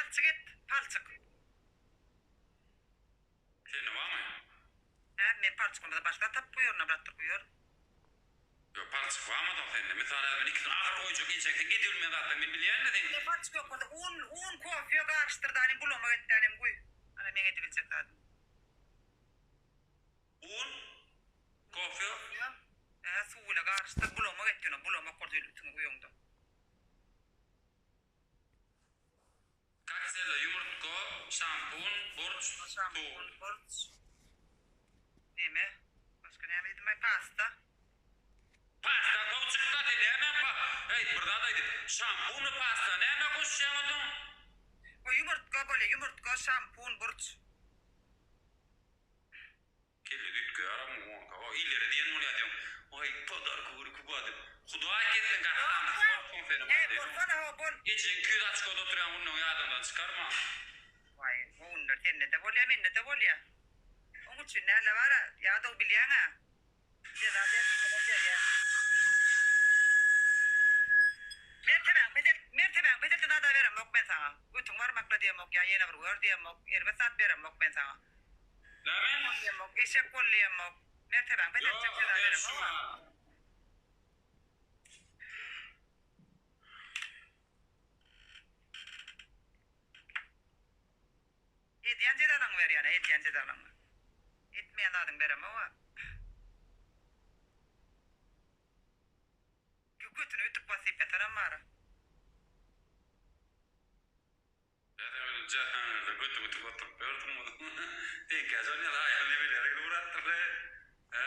palçık et, palçık. Senin var mı? Men palçık olmasa başka tap buyuruna bıraktır buyur. Yok palçık var mı da senin? Mesela ben ikisini ağır koyacak yiyeceksin. Gidilmeye zaten ben biliyorum da değil. Ne palçık yok orada. Un kofiyo karıştırdı hani bulama etti hani kuy. Hani men edebilecek zaten. Un, kofi, Suyla karıştır bulama etti ona. Bulama koydu bütün kuyumda. kaksela, yumurtko, şampun, burç, su. Şampun, borç. Değil mi? Başka ne yapayım? Pasta. Pasta kovçukta dedi hemen hey burada da dedi. Şampunu pasta ne hemen koşacaksın? O yumurtka böyle yumurtka, şampun, borç. Kelli dütkü yaram mı? O ileri diyen onu yatıyorum. Ay padar kuvuru kubadı. Kuduğa gittin kahtam. Korkun fenomen dedi. Borsana o bol. Geçen küt açık oturan onun yadından çıkarma. Vay, onlar seninle de bol ya, benimle de bol ya. Onun için nerede var ya da o biliyen ha. Cezada yapayım ya. Merteben pedet nada verem yok ben sana. Bütün varmakla diyem yok ya, yine var diyem yok. Erbe sat verem yok ben sana. Ne mi? Diyem yok, eşek kol diyem yok. Merteben pedet Yok, ceza verem ben şu yok. an. Ediyen cezadan ver yani, ediyen cezadan. Etmeyen adın verem ama. Götünü ötüp basıp yataran var. Zaten öyle cahanada götü götü götürüp gördün mü? İlk kez onu da hayalini bilerek uğrattı be. He?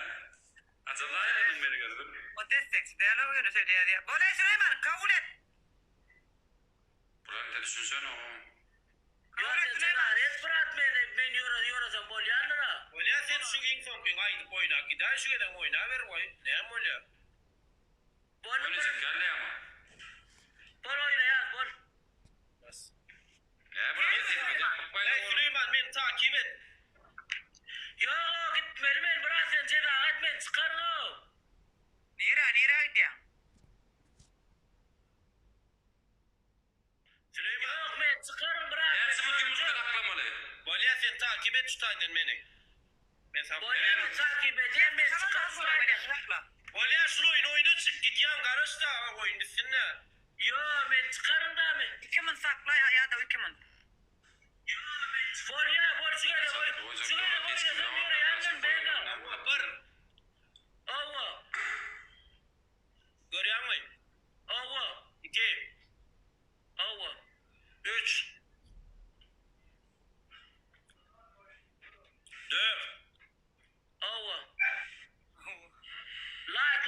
Açıldı hayalini beri gördün. O destekçi değerli oyunu söylüyor diye. Bolay Süleyman kabul et. Burak da düşünsene o. Kabul et Süleyman. Et bırak ben yorasam bol yanlara. Olya sen şu infomkin aydı oyna gider şu geden oyna ver koy. Ne mi olya? Bol Oynayacak geldi ama. oyna ya bol. Bas. Ya Burak ne diyeyim? Hey Süleyman beni takip et. Yo gitmeli ben bırak sen ceza etmen çıkarın o. Nira gidiyor. Süleyman. Yok ben çıkarın bırak. Dersi bugün mutlaka aklamalı. Olya sen takip et tutaydın beni. Ben sana Bol yanı takip edeceğim ben çıkarın. Olya şu oyunu çık git yan karış da oyun bitsin ne? Yo ben çıkarın da mı? Kimin sakla ya da kimin? Bol ya bol çıkarın oyun. Çıkarın oyunu sen bir yandan ben de. Var. Ova. Görüyor musun? Ova. 2 Ova. 3 4 Ova. Oo. Like.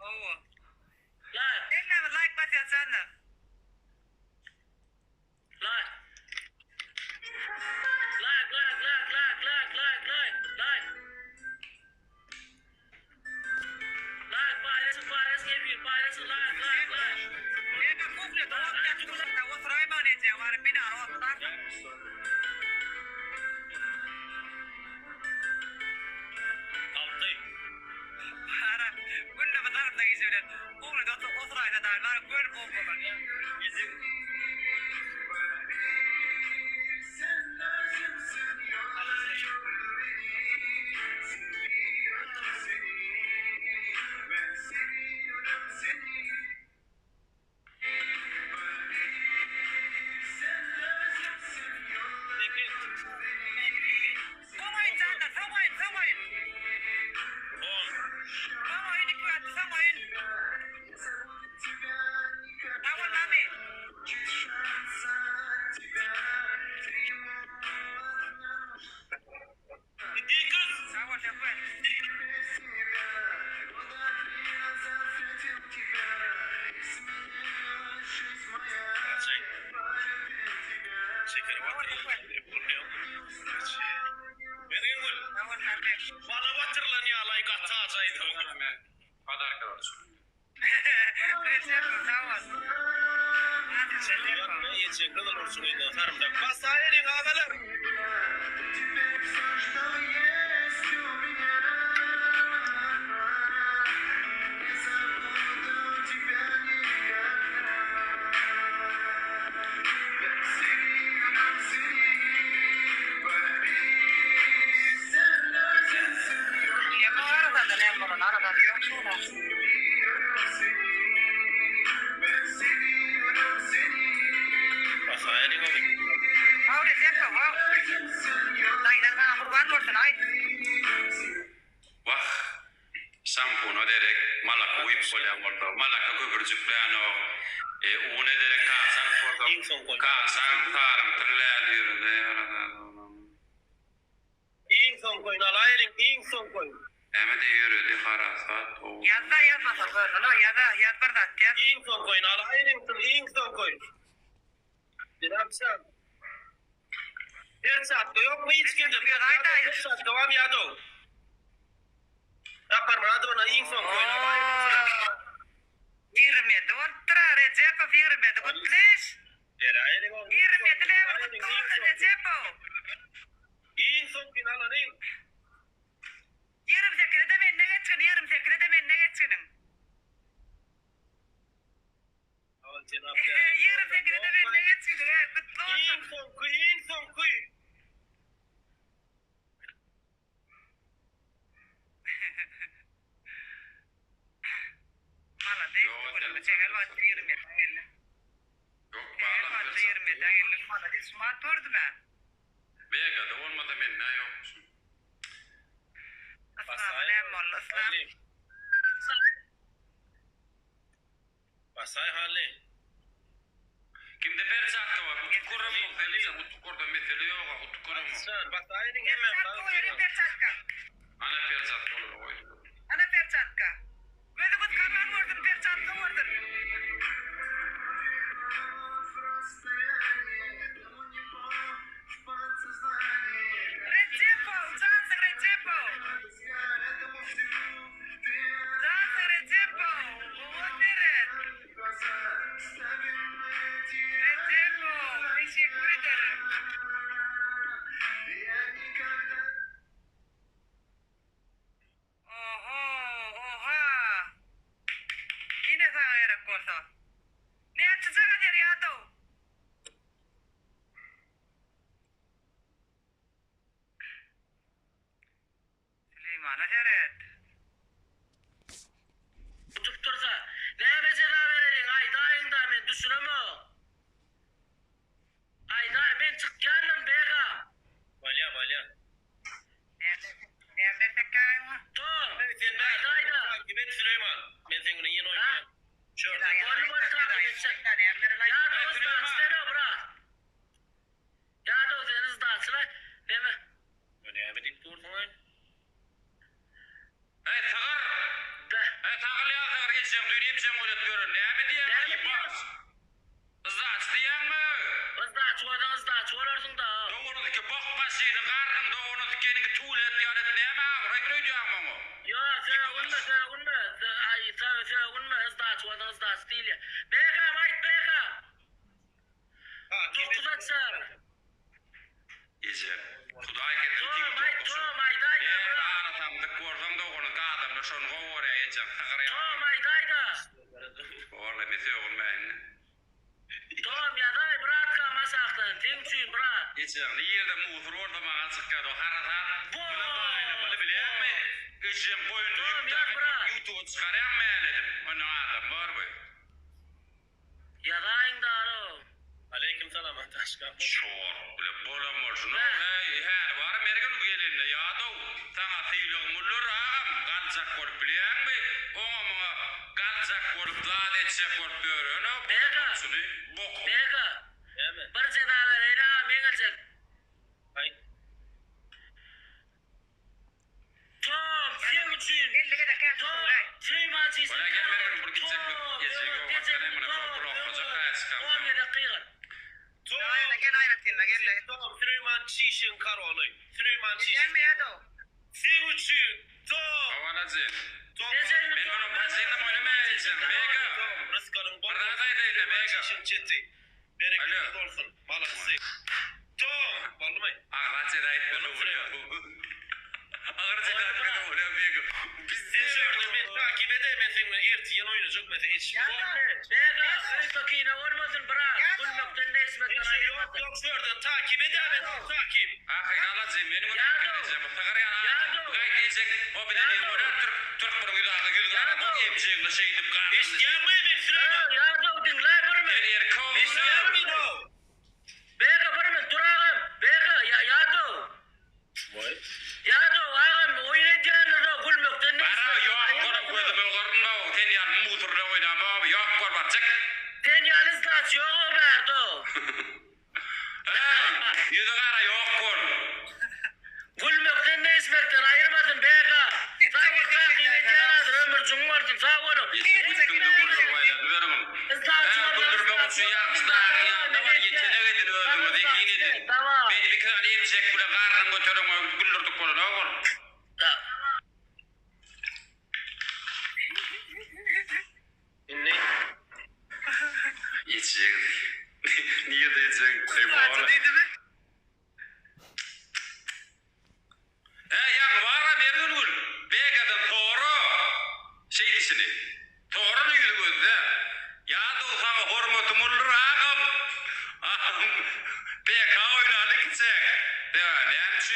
Oo. Like. Ne like basıyor senden? Like. Paylaşın paylaşın like. Ega kufle da o kaçtılar da o sırayma ne diye var bir daha o bak. 6 Ara günde bazar da geçiyor. Kufle da o sırayda da var gör bu bu ya. 7 Samayın canlar samayın. 10 Samayın iki samayın. Tamam mami. 9 Tamam yapın. Şeker batırılır. Verin gül. Tamam mami. Bana batırılan ya lay gata acaydı. Kadar kadar. Reçel tamam. Hadi çelim. Yapma yiyecek kadar olsun yine sarımsak. Bas ayının ağalar. aýtyn aýt. Vah, şampuno derek malaka uyup bolýan boldy. Malaka göbürjüklen o. Uny derek kasan foto. Kasan tarym tırlär ýüründe. İň soň koyun alayryň, iň soň koyun. Ämede ýürüdi harasat. Yazda yazmasa görnü, yaz bir zat yaz. İň soň koyun alayryň, iň soň koyun. Dirapsan. Bir saatte yok mu hiç kimde? Bir saatte devam yadı. Yapar mı? Hadi bana iň soň koyun alayryň. 20 metre oturar, Recepov 20 metre kutleş. 20 metre oturar, Recepov. İň soň koyun alayryň. 28'de menne geçkin, 28'de menne geçkinin. 28'de menne geçkinin, kutlu olsun. İň soň koyun, iň soň koyun. Mala değil, bu çeker vaatı 20 metre geldi. Yok Çeker bağlam vaatı bir 20 metre geldi. Mala değil, sumat gördü mü? Begada olmada men ne yokmuşum. Aslan, ne molla, aslan. Basay hali. Kimde perçaktı var? Utukurum yok delice. Utukurda mesele yok. Utukurum yok. Sen basayrın hemen Perçatka oyun, perçatka. Ana perçat olur oy. Ana perçatka. Gözü kut kamer vurdun, perçatka vurdun. Recepov, cansın Recepov. Cansın Recepov. Uğunderin. Recepov, teşekkür ederim. Oha. Yine sana yarak olsa. Ne açacak hadi Riyadu? Süleyman Aşaret. Tutup dursa. Ne becera verelim? Ay dayın da men düşünemem. Ay dayı men çık geldim bega. Balya. Ne bersek kayın mı? Tom. Sen Ay dayı da. takip et Süleyman. Ben senin yeni Ha? oynayayım. Şöyle. Ya da usta istene bırak. Ya da deniz daçına. Değil mi? Önemli deyip durdun oyun. Hey tağır. De. Hey tağır ya tağır geçeceğim. Düğüneyim sen öyle diyorum. Ne mi diyen? Ne mi Yibaz. Izaç diyen mi? Hızdaç koydun hızdaç olurdun da. Doğunudaki bok başıydı. Karnın doğunudaki tuğlet yanet ne mi? Oraya göre diyen mi o? Ya sen unma. Ay sen unma hızdaç koydun hızdaç değil ya. Bega mayt bega. Takip et. Dokuzaçlar. Geçeceğim. Kuday getir. Tom ay dayda. Eğer anlatamdık gördüm de onu kadın. Şunu oraya geçeceğim. Tağır ya. Tom ay dayda. Orada meti olmayın. Tom ya day bırak ka masaktan. Timçin bırak. Geçeceğim. Yerde muhtur orada bana çıkıyor. O harata. Bu. Buna da aynı. Biliyor musun? Geçeceğim boyunu. Tamam, ya bırak. YouTube'a çıkarayım mı dedim. Onu adam var mı? Ya dayın da aro. Aleyküm selam Ataşkan. Şor. Bile bolamaz. No hey. Her var Amerikan ülkelerinde ya da sana tiyilog mullur ağam. Kalacak korup biliyor musun? Ona mı kalacak korup ladetçe korup görüyor. No. Bega. Bok. Bega. Hemen. Bir ceda vereydi ha mengelecek. Hay. Tom sen için. 50 kere kaya Tom. tutulay. Süleyman çizsin. Oraya gelmeyelim. Burada gidecek bir geçecek yok. Hakikaten bunu bloklayacak kaçkan. 10 dakika. Ayna gel ayratayım gel. Tamam Süleyman Çişin Karolu. Süleyman Çişin. Gelme ya da. Sen için. Tom. Havanacı. Tom. Ben onun başıyla oynamaya gideceğim. Bega. Tom. Rızkanın bol. Buradaydı da Bega. Çişin çeti. Bereketli olsun. Balası. Tom. Ballı mı? Ağrıcı da etmedi oluyor. Ağrıcı da etmedi oluyor Bega. Sen şöyle ben takip edemem senin ertiyen oynayacak mesela hiç. Bega. Öyle bakayım olmadın bırak. Ya. Kulüpten de ismet Yok ayırmadın. yok şuradan takip edemem takip. Akı alacağım benim onu Yardım. edeceğim. Takır ya. Yardım. Gay diyecek. O bir de Yardım. oraya Türk bunu güdağda güdağda. Bu Yardım. emciğimle şeydim karnım. İsteyemem ben Süleyman. Ya da dinler var mı? Her yer kovdu. İsteyemem o. Bega var mı? Duralım. Bega ya da. Vay. Dert yok o Berdo. Yüzü kara yok kol. Gülmekten de ismekten ayırmadın Beyga. Sağ ol kıymetli yaradır ömür cumhurtun sağ olun. İnne. Niye diyeceksin? Kulağıcı değildi mi? Yani var mı yerin gül? Begadan doğru şey dişini. Doğru yüzü gözde. Ya da ufak hormotu mullur ağam. Beka oynadı gidecek. Değil mi? Yani şu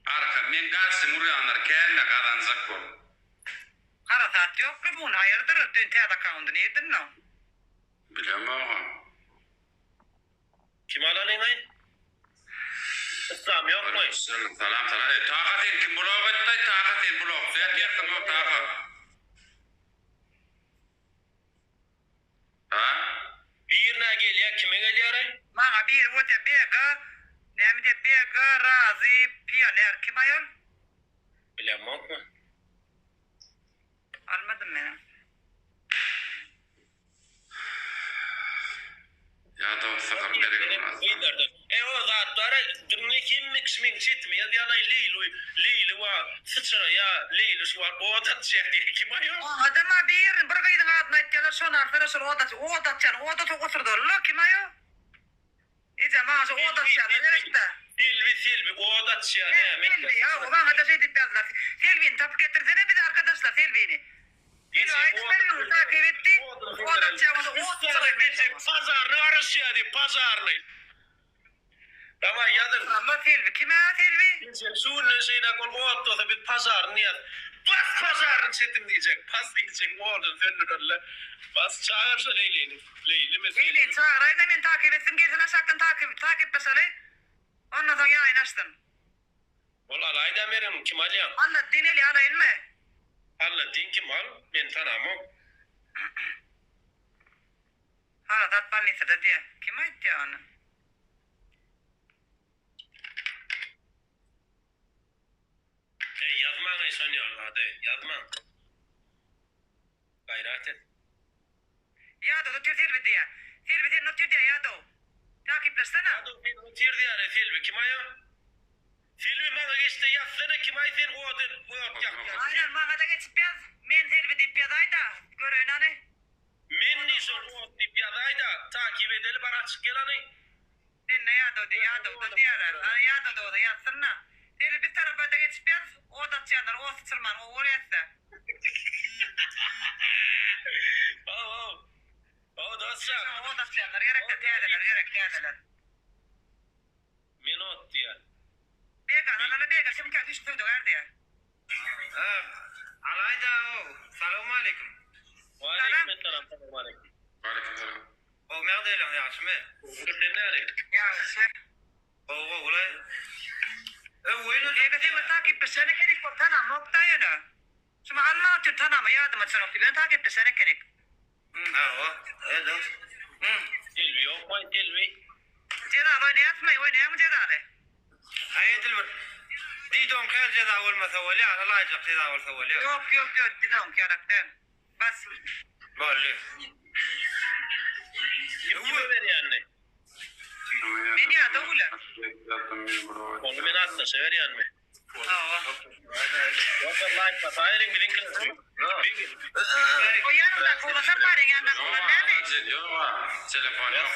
arka men karşı muruyanlar kendine kadanacak kol. Kara saat yok ki bunun hayırdır? Dün teada kaundu neydin no? Bilemem ağam. Kim alanın ay? İslam yok mu? Selam selam. Takat el kim blok etti? Takat el blok. Sen yakın o takat. Ha? Birine gel ya kime geliyor ay? Bana bir öte Bega, nemde Bega, Razi, Piyoner kim ayol? Bilemem mu? Almadım beni. Ya da o sakar gerek olmaz. O zatları dünne kim mixmin çitmi ya diyorlar Leyli var sıçra ya Leyli şu var o da şey diye kim ayol? Adama bir bırgıydın adına ettiler sonra arkadaşlar o da çok oturdu. Lo kim ayol? İyice maaşı o da çanı gerekti. Silvi o da şey Selvi ya o bana da şey deyip yazdılar. Selvi'ni tapık ettirsene bir de arkadaşlar Selvi'ni. Bir ayet veriyoruz takip etti. O da çanı o da pazarını arası ya diye pazarını. Tamam yazın. Ama Selvi kime Selvi? Suunun şeyden kol oottuosa bir pazar niyet. Bas pazarın setim diyecek. Pas diyecek oğlum döndürürler. Bas çağırsa Leyli'ni. Leyli mi? Leyli çağırayım hemen takip etsin. Gelsin aşağıdan takip mesela. Ondan sonra yayın açtım. Ola alayda merim kim alayım? Allah dineli alayın mı? Allah din kim al? Ben tanımam. Hala tatman neyse de diye. Kim aitti ya onu? Yazman sanıyorlar de. Yazman. Gayret et. Ya da tutuyor Selvi diye. Selvi diye tutuyor diye ya da. Takipleşsene. Tir diye Silvi kim ayı? Silvi bana geçti yazsana kim ayı sen o Aynen bana da geçip yaz. Men Selvi deyip yazay da. Görün hani. Men nişon o tip yazayda takip edelim bana açık gel hani. Sen ne ya da diğer. Hani ya da da yazsana. Selvi bir tarafa da geçip yaz. O da çanır, o sıçırman, o oraya. O dostlar. O da çanır, gerek geldiler. Minut diye. Bega, şimdi kaç üç tüydü verdi ya. Alayda o. Selamun aleyküm. Aleyküm selam. Aleyküm. Aleykümselam. O merdeyle ya şimdi. Sen ne aleyküm? Ya şey. O ulan. Oyunu Bega sen takipleşene kenik bu tanam nokta yönü. Şimdi anlatıyor tanamı yardım etsen oktu. Ben takipleşene kenik. Evet. Silvi yok mu? Silvi. Cezal oynayam mı cezalı? Hayır Dilber. Didon kayal ceza olmasa öyle, alacak ceza olsa öyle. Yok. Didon karakter. Bas. Böyle. Kime veriyor anne? Beni ya da ulan. Onu beni atla sever yani mi? Yoksa like pat ayrın bir linkini atıyor. O yanımda kolasar var yanında kolan değil mi? Telefon yok.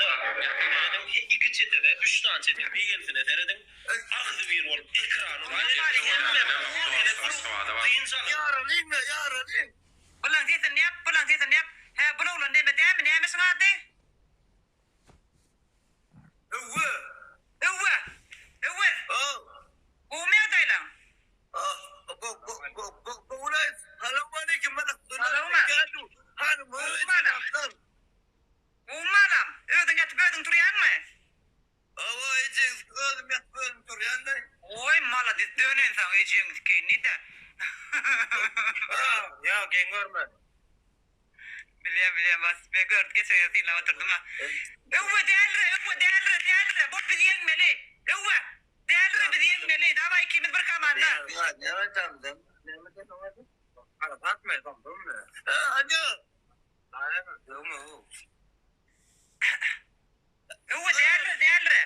Dedim iki çetede, 3 tane çete bir gerisine teredim. Aklı bir ol, ekranı var. Yarın inme. Ulan sesini yap. He bunu ulan deme değil mi? Ne misin adı? Üvve. O mu adayla? Umaram. Ödün yatıp ödün duruyan mı? Oy mala dönün sana için kendini de. Ya gen görme. Biliyorum bas. Ben gördüm geçen yasıyla oturdum ha. Evve değerli. Bu bizi yengmeli. Evve değerli bizi yengmeli. Dava ikimiz bir kamanda. Evve değerli.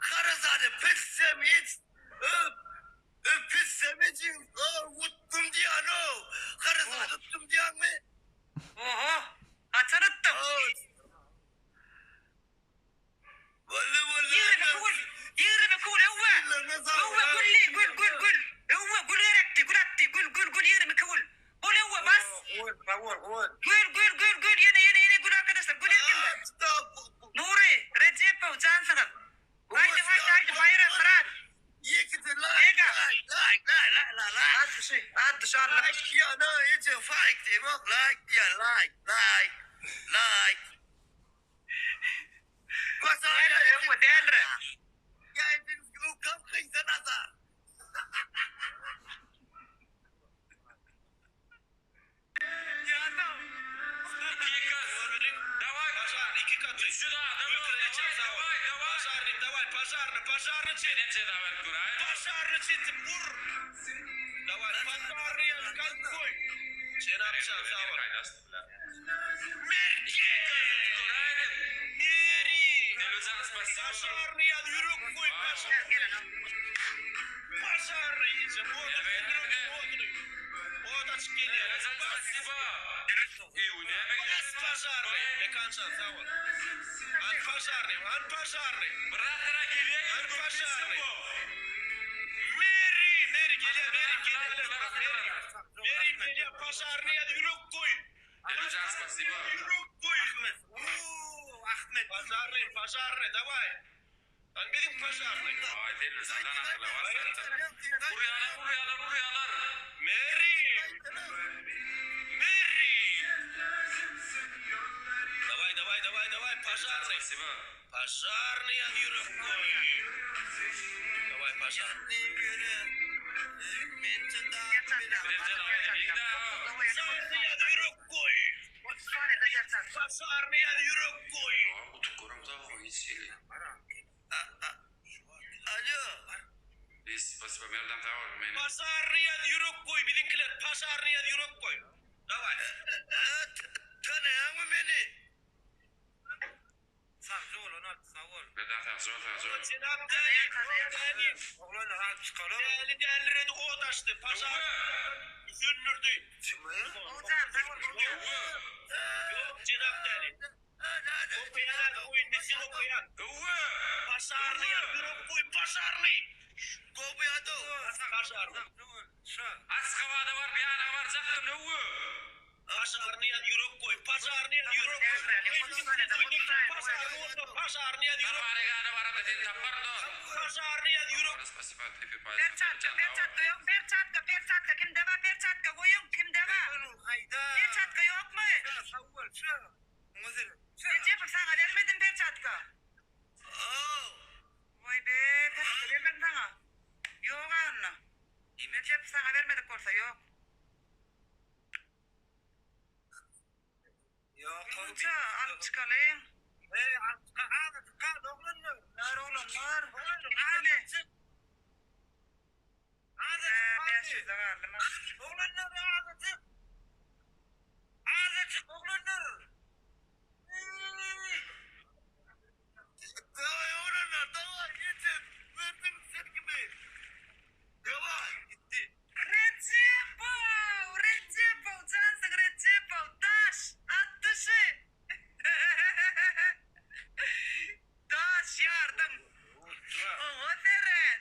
Karazade pissem hiç pissem için uttum diyen o. Karazade uttum diyen mi? Oho. Hatırlattım. Vallahi Yürüme kul evve. Evve gul. Evve gul gerekti. Gul yürüme kul. Gul evve bas. Gul. Yine gul arkadaşlar. Gul erkinde. Nuri. Recep o cansınız. Haydi bayram Fırat. Ad dışarı. Like ya no, it's a fight team up like ya like. Evve değerli. Ya biz bu kapıyı sana. İki katı. Пожарный Пожарный çetim vur. Давай, пожарный я какой. Sen yapacağım sağ ol. Пожарный я yürük koy. Пожарный için. Вот açık geliyor. Пожарный. Ne kansan sağ ol. An пожарный. Mary geliyor. Mary geliyor. Пожарный ya yürük koy. Yürük koy. Ahmet. Пожарный, давай. Lan benim пожарный. Mary. Давай, пожарный. Пожарный я yürük koy. Давай, пожарный. Пожарный ya yürük koy. Пожарный ya yürük koy. Alo. Pazarını ya yürük koy bizimkiler. Pazarını ya yürük koy. Davay. Tanıyan mı beni? Savcı ol onu savcı ol. Cenab Deli. Oğlan al çıkalım. Değerli de o taştı. Pazar. Zünnürdü. Yok Cenab Deli. O beyanan oyun nesin o beyan. Pazarını ya yürük koy. Pazarını. Gobiado. Pazarını. Askavada var bir ana var zaten ne bu? Pazarını ya yürük koy. Pazarını ya yürük koy. Pazarını ya yürük koy. Tabarigada var da tin tapardo. Pazarını ya yürük koy. Спасибо тебе Perçatka kim deva perçatka koyun kim deva perçatka yok mu? Recep sana vermedim perçatka. Vay be perçatka vermedim sana. Yok anne. Recep sana vermedik olsa yok. Uça alıp çıkalım. Var oğlum var. Ben şurada kaldım. Recep cansın Recep taş at dışı. Taş yardım. O seren.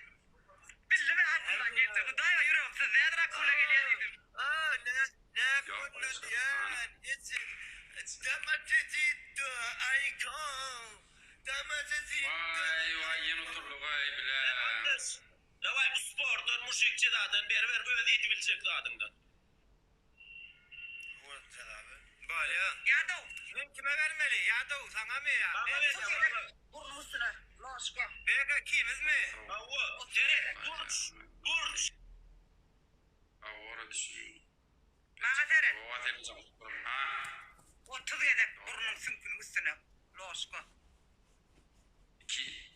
Bilme aklıma geldi. Hudaya yürüyorum siz zedra kula geliyordum. Vay yeni oturdu vay bile. Davay bu spordan, muşikçi zaten berber böyle edebilecek zadından. Bal ya. Yadav. Sen kime vermeli? Yadav sana mı ya? Bana ver. Burnun üstüne. Laşka. Beka kimiz mi? Hava, direkt, burç. Avora düşün. Bana tere. eder. O atel çok. Ha. 30 eder burnun sümkünün üstüne. Loşko. 2.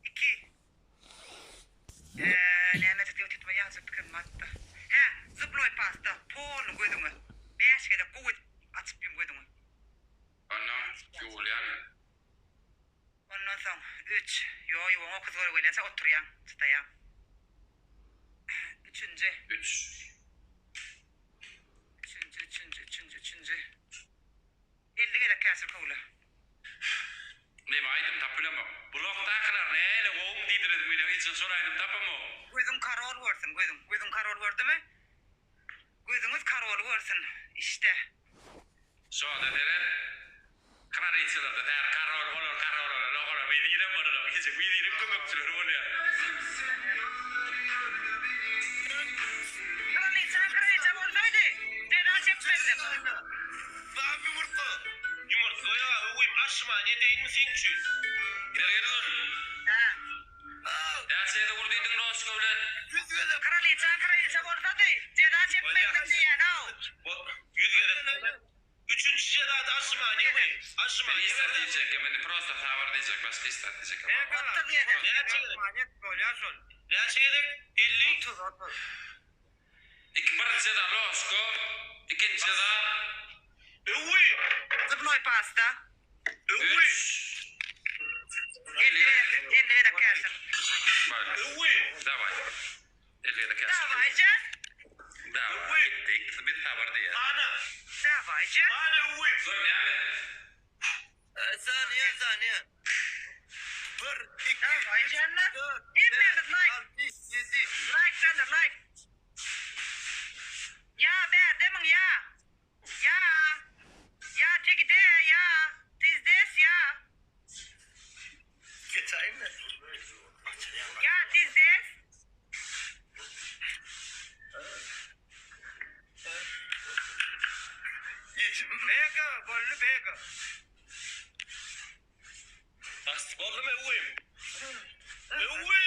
2. Näme de tutma yazıp kırmatta. He, zıploy pasta. Pol koydum. 5 kere kuvvet açıp koydum. Ondan Julian. Ondan sonra 3. Yo, o kız var öyle oturuyan. Tutaya. 3. 3. 50 kere kasır kovla. Ne maydım tapılama. Blok taklar neyle oğum didiredim bile için soraydım tapamı. Gözün karol varsın, gözün karol vardı mı? Gözünüz karol varsın. İşte. Så det där kan inte så det där Karol håller vi vidare med det då. Vi vidare kommer upp till det då. Kraliçe oradaydı. Deda çekmedim. Abi yumurta. Yumurta ya uyum aşma ne deyin mi sen için? Bergerun. Ha. Ya şeyde vurduydun Rosko ulan. Kraliçe oradaydı. Deda çekmedim diye no. Yüz kere. Üçüncü cerrahda aşma ne mi? Aşma Ben ne istat mi? diyecek. Ben prosta favor diyecek. Başka istat diyecek. Otur diye de. Ne çeyrek? Manet böyle sol. Ne çeyrek? 50. 30. İki birinci de Rosko. İkinci de Uy. Zıploy pasta. Uy. 50 de kasır. Böyle. Uy. Davay. 50 de kes. Davaycan. Davay. Gittik. Bir favor diye. Ana. Davaycan. Ana uy. Dur ya. Saniye. Bir, iki, Davaycanlar. dört, Hepimiz like. 6, 7. Like sender like. Ya be demin ya. Ya take it ya. This ya. Geçeyim mi? Ya this. Bega, bolle bega. Bas bollu mu uyum? Uy.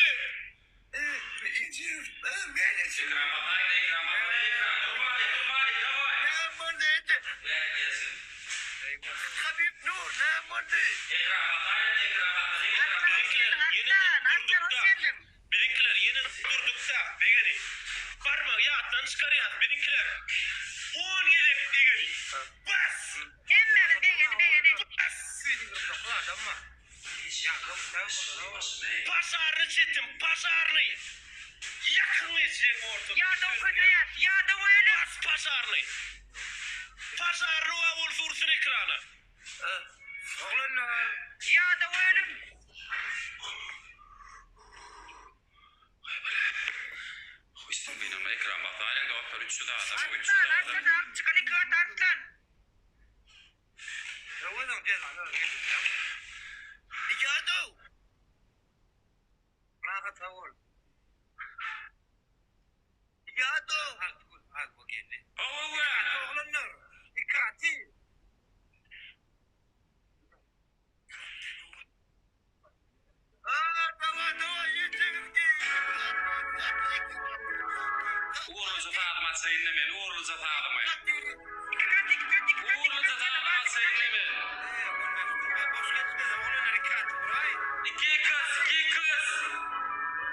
İçim. Meylesin. İkram ataydı. İkram ataydı. Durmali. Davay. Ne mandaydı? Beklesin. Habib Nur ne manday? İkram ataydı. İkram ataydı. Bizimkiler yeni durdukta begeni. Parmağı yağdan çıkarıyor bizimkiler. 17 begeni. Bas. Hemmemiz begeni. Bas. Adamma. Ya Pazarını çetin pazarını. Yakın edecek ortada. Ya da o kötüyat. Ya da o ölüm. Bas pazarını. Pazarını ve vursun ekrana. oğlum Ya da o ölüm. Hoşsun benim ikram ataydı. Doktor 3'ü de adam. 3'ü de adam. Arslan. Çıkalı kağıt arslan. Oğlum diye lan. Yado. Rahat ol. Yado. Al bu geldi. Oh, wow. Oğlum dikkati. Dava yeterim ki. Uğurluca tadıma sayın demeyin. Uğurluca tadımayın. Dikkat.